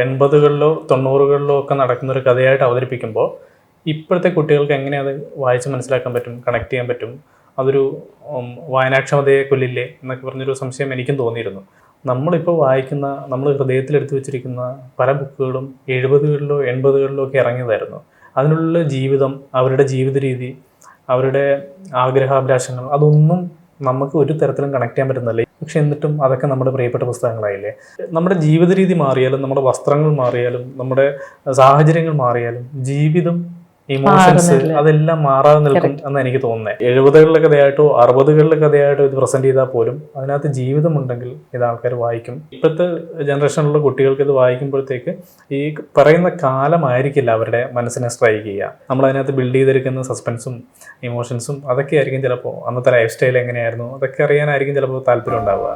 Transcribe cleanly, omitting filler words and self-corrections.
80കളിലോ 90കളിലോ ഒക്കെ നടക്കുന്ന ഒരു കഥയായിട്ട് അവതരിപ്പിക്കുമ്പോൾ ഇപ്പോഴത്തെ കുട്ടികൾക്ക് എങ്ങനെ അത് വായിച്ച് മനസ്സിലാക്കാൻ പറ്റും, കണക്ട് ചെയ്യാൻ പറ്റും? അതൊരു വായനാക്ഷമതയെ കൊല്ലില്ലേ എന്നൊക്കെ പറഞ്ഞൊരു സംശയം എനിക്കും തോന്നിയിരുന്നു. നമ്മളിപ്പോൾ വായിക്കുന്ന, നമ്മൾ ഹൃദയത്തിലെടുത്ത് വെച്ചിരിക്കുന്ന പല ബുക്കുകളും 70കളിലോ 80കളിലോ ഒക്കെ ഇറങ്ങിയതായിരുന്നു. അതിനുള്ള ജീവിതം, അവരുടെ ജീവിത രീതി, അവരുടെ ആഗ്രഹാഭിലാഷങ്ങൾ, അതൊന്നും നമുക്ക് ഒരു തരത്തിലും കണക്ട് ചെയ്യാൻ പറ്റുന്നില്ല. പക്ഷെ എന്നിട്ടും അതൊക്കെ നമ്മുടെ പ്രിയപ്പെട്ട പുസ്തകങ്ങളായില്ലേ? നമ്മുടെ ജീവിത രീതി മാറിയാലും, നമ്മുടെ വസ്ത്രങ്ങൾ മാറിയാലും, നമ്മുടെ സാഹചര്യങ്ങൾ മാറിയാലും, ജീവിതം, ഇമോഷൻസ് അതെല്ലാം മാറാതെ നിൽക്കും എന്ന് എനിക്ക് തോന്നുന്നത്. 70കളിലെ കഥയായിട്ടോ 60കളിലെ കഥയായിട്ടോ ഇത് പ്രസന്റ് ചെയ്താൽ പോലും അതിനകത്ത് ജീവിതമുണ്ടെങ്കിൽ ഇത് ആൾക്കാർ വായിക്കും. ഇപ്പോഴത്തെ ജനറേഷനിലുള്ള കുട്ടികൾക്ക് ഇത് വായിക്കുമ്പോഴത്തേക്ക് ഈ പറയുന്ന കാലമായിരിക്കില്ല അവരുടെ മനസ്സിനെ സ്ട്രൈക്ക് ചെയ്യുക. നമ്മൾ അതിനകത്ത് ബിൽഡ് ചെയ്തിരിക്കുന്ന സസ്പെൻസും ഇമോഷൻസും അതൊക്കെ ആയിരിക്കും ചിലപ്പോൾ, അന്നത്തെ ലൈഫ് സ്റ്റൈൽ എങ്ങനെയായിരുന്നു അതൊക്കെ അറിയാനായിരിക്കും ചിലപ്പോൾ താല്പര്യം ഉണ്ടാവുക.